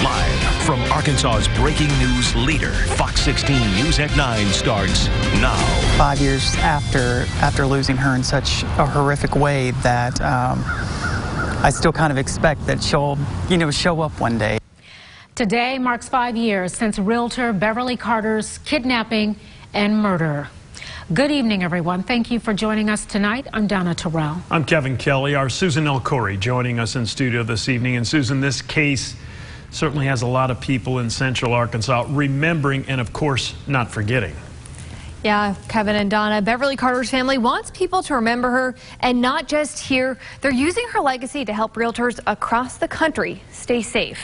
Live from Arkansas's breaking news leader, Fox 16 News at 9 starts now. 5 years after losing her in such a horrific way that I still kind of expect that she'll, show up one day. Today marks 5 years since realtor Beverly Carter's kidnapping and murder. Good evening, everyone. Thank you for joining us tonight. I'm Donna Terrell. I'm Kevin Kelly. Our Susan El-Khoury joining us in studio this evening. And Susan, this case certainly has a lot of people in Central Arkansas remembering and, of course, not forgetting. Yeah, Kevin and Donna, Beverly Carter's family wants people to remember her, and not just here. They're using her legacy to help realtors across the country stay safe.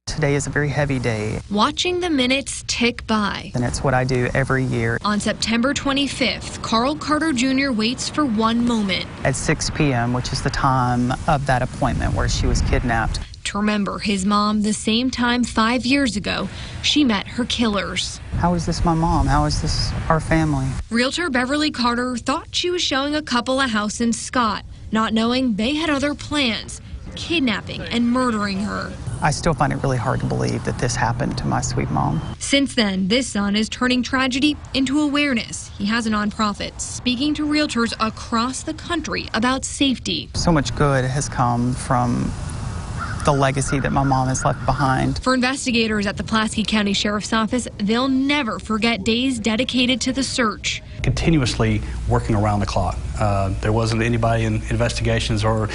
Today is a very heavy day. Watching the minutes tick by. And it's what I do every year. On September 25th, Carl Carter Jr. waits for one moment. At 6 p.m., which is the time of that appointment where she was kidnapped. To remember his mom the same time 5 years ago she met her killers. How is this my mom? How is this our family? Realtor Beverly Carter thought she was showing a couple a house in Scott, not knowing they had other plans, kidnapping and murdering her. I still find it really hard to believe that this happened to my sweet mom. Since then, this son is turning tragedy into awareness. He has a nonprofit speaking to realtors across the country about safety. So much good has come from the legacy that my mom has left behind. For investigators at the Pulaski County Sheriff's Office, they'll never forget days dedicated to the search. Continuously working around the clock. There wasn't anybody in investigations or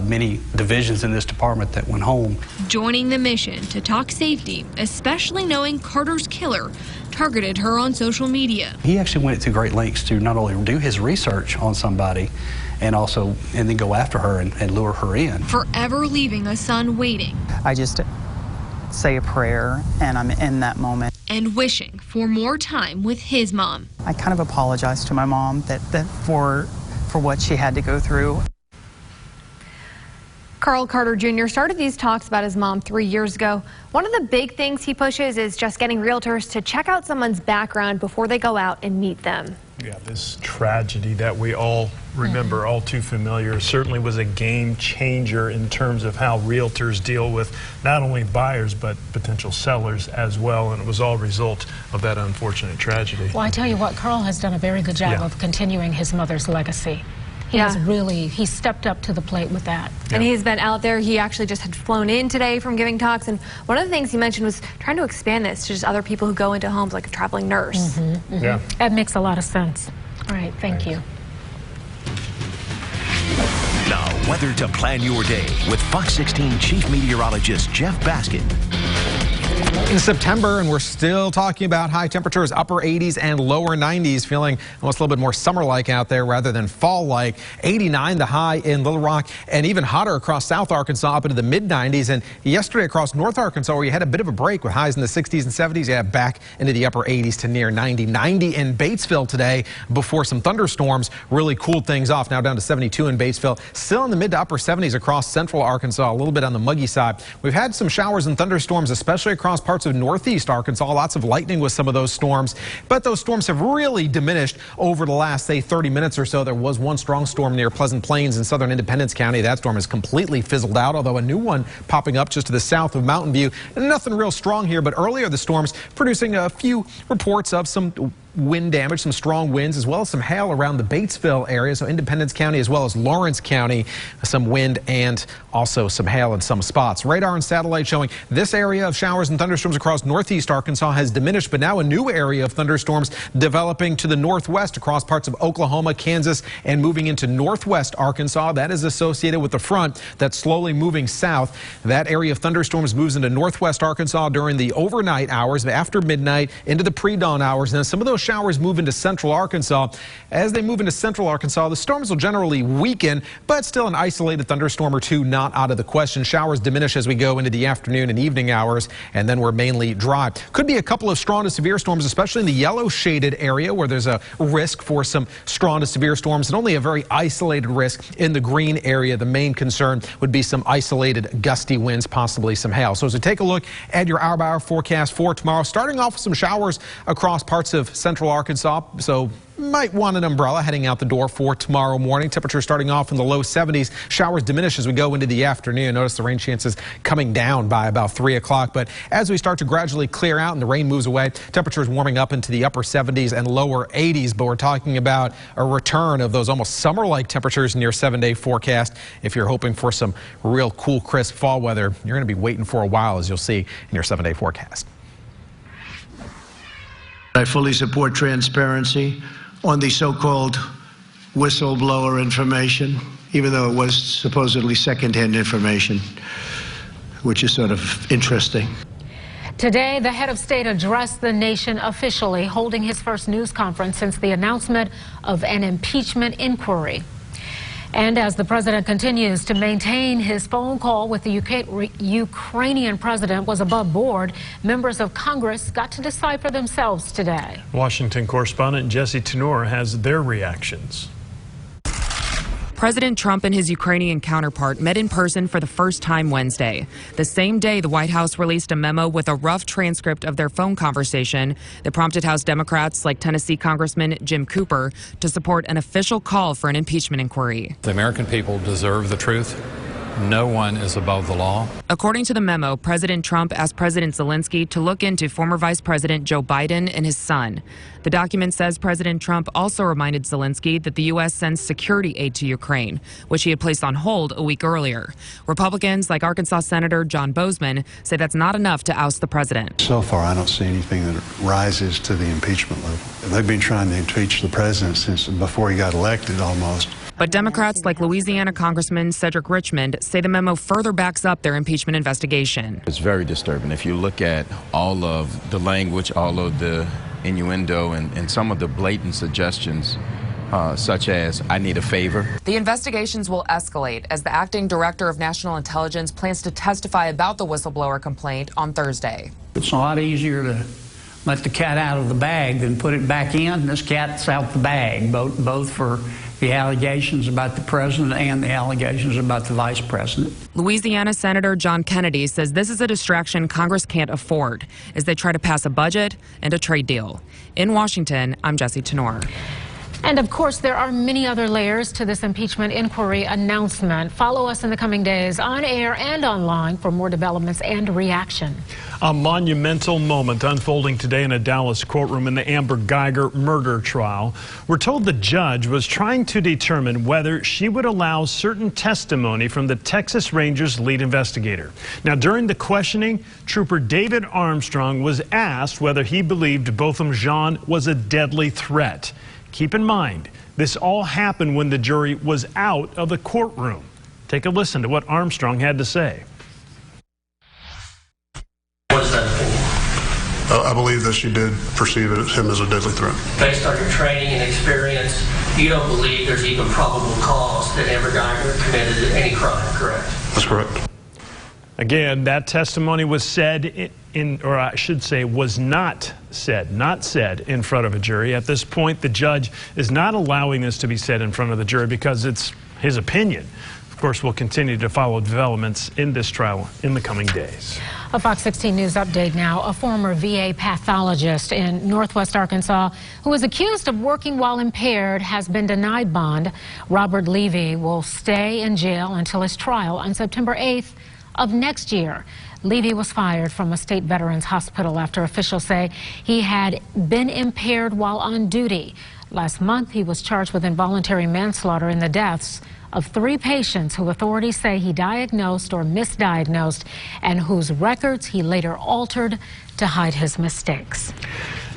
many divisions in this department that went home. Joining the mission to talk safety, especially knowing Carter's killer targeted her on social media. He actually went to great lengths to not only do his research on somebody and then go after her and lure her in. Forever leaving a son waiting. I just say a prayer and I'm in that moment. And wishing for more time with his mom. I kind of apologize to my mom for what she had to go through. Carl Carter Jr. started these talks about his mom 3 years ago. One of the big things he pushes is just getting realtors to check out someone's background before they go out and meet them. Yeah, this tragedy that we all remember, all too familiar, certainly was a game changer in terms of how realtors deal with not only buyers but potential sellers as well, and it was all a result of that unfortunate tragedy. Well, I tell you what, Carl has done a very good job of continuing his mother's legacy. He stepped up to the plate with that. And he's been out there. He actually just had flown in today from giving talks. And one of the things he mentioned was trying to expand this to just other people who go into homes, like a traveling nurse. Yeah. That makes a lot of sense. All right, thank you. Now, weather to plan your day with Fox 16 Chief Meteorologist Jeff Baskin. In September, and we're still talking about high temperatures, upper 80s and lower 90s, feeling almost a little bit more summer-like out there rather than fall-like. 89 the high in Little Rock, and even hotter across South Arkansas up into the mid-90s. And yesterday across North Arkansas, where you had a bit of a break with highs in the 60s and 70s, yeah, back into the upper 80s to near 90. 90 in Batesville today before some thunderstorms really cooled things off. Now down to 72 in Batesville. Still in the mid to upper 70s across Central Arkansas, a little bit on the muggy side. We've had some showers and thunderstorms, especially across parts of northeast Arkansas. Lots of lightning with some of those storms, but those storms have really diminished over the last, say, 30 minutes or so. There was one strong storm near Pleasant Plains in southern Independence County. That storm has completely fizzled out, although a new one popping up just to the south of Mountain View. Nothing real strong here, but earlier the storms producing a few reports of some wind damage, some strong winds, as well as some hail around the Batesville area, so Independence County as well as Lawrence County, some wind and also some hail in some spots. Radar and satellite showing this area of showers and thunderstorms across northeast Arkansas has diminished, but now a new area of thunderstorms developing to the northwest across parts of Oklahoma, Kansas, and moving into northwest Arkansas. That is associated with the front that's slowly moving south. That area of thunderstorms moves into northwest Arkansas during the overnight hours, after midnight, into the pre-dawn hours, and then some of those showers move into central Arkansas. As they move into central Arkansas, the storms will generally weaken, but still an isolated thunderstorm or two not out of the question. Showers diminish as we go into the afternoon and evening hours, and then we're mainly dry. Could be a couple of strong to severe storms, especially in the yellow shaded area where there's a risk for some strong to severe storms, and only a very isolated risk in the green area. The main concern would be some isolated gusty winds, possibly some hail. So as we take a look at your hour-by-hour forecast for tomorrow, starting off with some showers across parts of central central Arkansas, so might want an umbrella heading out the door for tomorrow morning. Temperatures starting off in the low 70s. Showers diminish as we go into the afternoon. Notice the rain chances coming down by about 3 o'clock. But as we start to gradually clear out and the rain moves away, temperatures warming up into the upper 70s and lower 80s. But we're talking about a return of those almost summer-like temperatures in your 7-day forecast. If you're hoping for some real cool, crisp fall weather, you're going to be waiting for a while, as you'll see in your 7-day forecast. I fully support transparency on the so-called whistleblower information, even though it was supposedly secondhand information, which is sort of interesting. Today, the head of state addressed the nation officially, holding his first news conference since the announcement of an impeachment inquiry. And as the president continues to maintain his phone call with the Ukrainian president was above board, members of Congress got to decide for themselves today. Washington correspondent Jesse Tenor has their reactions. President Trump and his Ukrainian counterpart met in person for the first time Wednesday. The same day, the White House released a memo with a rough transcript of their phone conversation that prompted House Democrats like Tennessee Congressman Jim Cooper to support an official call for an impeachment inquiry. The American people deserve the truth. No one is above the law. According to the memo, President Trump asked President Zelensky to look into former Vice President Joe Biden and his son. The document says President Trump also reminded Zelensky that the U.S. sends security aid to Ukraine, which he had placed on hold a week earlier. Republicans like Arkansas Senator John Bozeman say that's not enough to oust the president. So far, I don't see anything that rises to the impeachment level. They've been trying to impeach the president since before he got elected almost. But Democrats like Louisiana Congressman Cedric Richmond say the memo further backs up their impeachment investigation. It's very disturbing. If you look at all of the language, all of the innuendo, and some of the blatant suggestions, such as, I need a favor. The investigations will escalate as the acting director of national intelligence plans to testify about the whistleblower complaint on Thursday. It's a lot easier to let the cat out of the bag than put it back in. This cat's out the bag, both for the allegations about the president and the allegations about the vice president. Louisiana Senator John Kennedy says this is a distraction Congress can't afford as they try to pass a budget and a trade deal. In Washington, I'm Jesse Tenor. And of course, there are many other layers to this impeachment inquiry announcement. Follow us in the coming days on air and online for more developments and reaction. A monumental moment unfolding today in a Dallas courtroom in the Amber Geiger murder trial. We're told the judge was trying to determine whether she would allow certain testimony from the Texas Rangers lead investigator. Now, during the questioning, Trooper David Armstrong was asked whether he believed Botham Jean was a deadly threat. Keep in mind, this all happened when the jury was out of the courtroom. Take a listen to what Armstrong had to say. What is that opinion? I believe that she did perceive him as a deadly threat. Based on your training and experience, you don't believe there's even probable cause that Amber Geiger committed any crime, correct? That's correct. Again, that testimony was said or I should say was not said in front of a jury. At this point, the judge is not allowing this to be said in front of the jury because it's his opinion. Of course, we'll continue to follow developments in this trial in the coming days. A Fox 16 News update now. A former VA pathologist in Northwest Arkansas who was accused of working while impaired has been denied bond. Robert Levy will stay in jail until his trial on September 8th of next year. Levy was fired from a state veterans hospital after officials say he had been impaired while on duty. Last month, he was charged with involuntary manslaughter in the deaths of 3 patients who authorities say he diagnosed or misdiagnosed and whose records he later altered to hide his mistakes.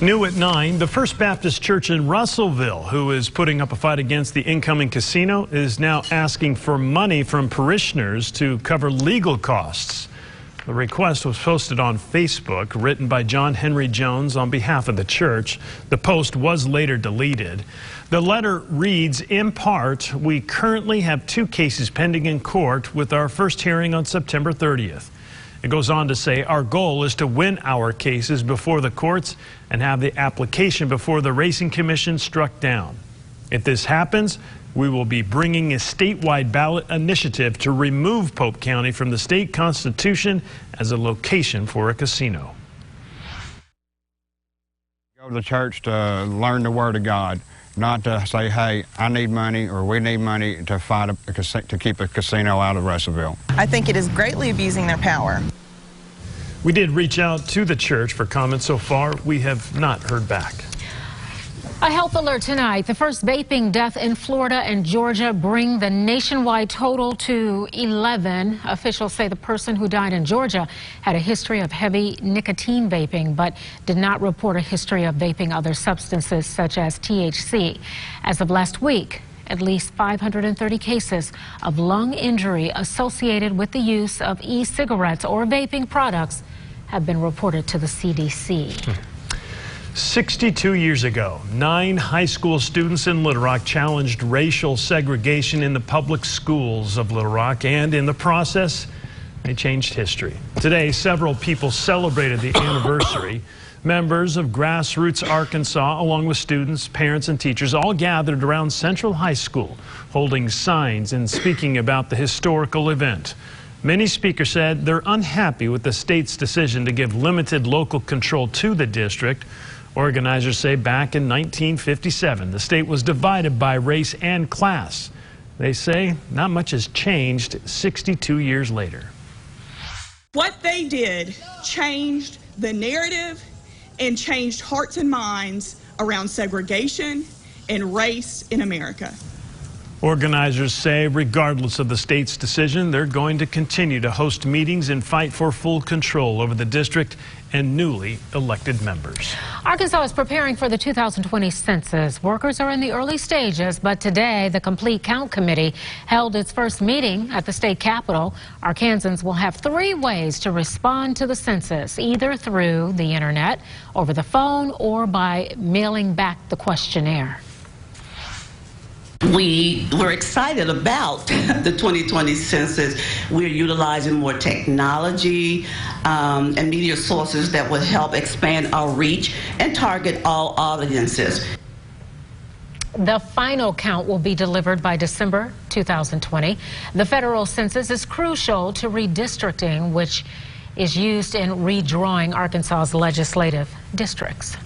New at 9, the First Baptist Church in Russellville, who is putting up a fight against the incoming casino, is now asking for money from parishioners to cover legal costs. The request was posted on Facebook, written by John Henry Jones on behalf of the church. The post was later deleted. The letter reads, in part, we currently have 2 cases pending in court with our first hearing on September 30th. It goes on to say, our goal is to win our cases before the courts and have the application before the Racing Commission struck down. If this happens, we will be bringing a statewide ballot initiative to remove Pope County from the state constitution as a location for a casino. Go to the church to learn the Word of God, not to say, hey, I need money or we need money to fight to keep a casino out of Russellville. I think it is greatly abusing their power. We did reach out to the church for comments. So far, we have not heard back. A health alert tonight. The first vaping death in Florida and Georgia bring the nationwide total to 11. Officials say the person who died in Georgia had a history of heavy nicotine vaping, but did not report a history of vaping other substances such as THC. As of last week, at least 530 cases of lung injury associated with the use of e-cigarettes or vaping products have been reported to the CDC. 62 years ago, 9 high school students in Little Rock challenged racial segregation in the public schools of Little Rock, and in the process, they changed history. Today, several people celebrated the anniversary. Members of Grassroots Arkansas, along with students, parents, and teachers, all gathered around Central High School, holding signs and speaking about the historical event. Many speakers said they're unhappy with the state's decision to give limited local control to the district. Organizers say back in 1957, the state was divided by race and class. They say not much has changed 62 years later. What they did changed the narrative and changed hearts and minds around segregation and race in America. Organizers say regardless of the state's decision, they're going to continue to host meetings and fight for full control over the district and newly elected members. Arkansas is preparing for the 2020 census. Workers are in the early stages, but today the Complete Count Committee held its first meeting at the state capitol. Arkansans will have 3 ways to respond to the census, either through the internet, over the phone, or by mailing back the questionnaire. We were excited about the 2020 census. We're utilizing more technology and media sources that will help expand our reach and target all audiences. The final count will be delivered by December 2020. The federal census is crucial to redistricting, which is used in redrawing Arkansas's legislative districts.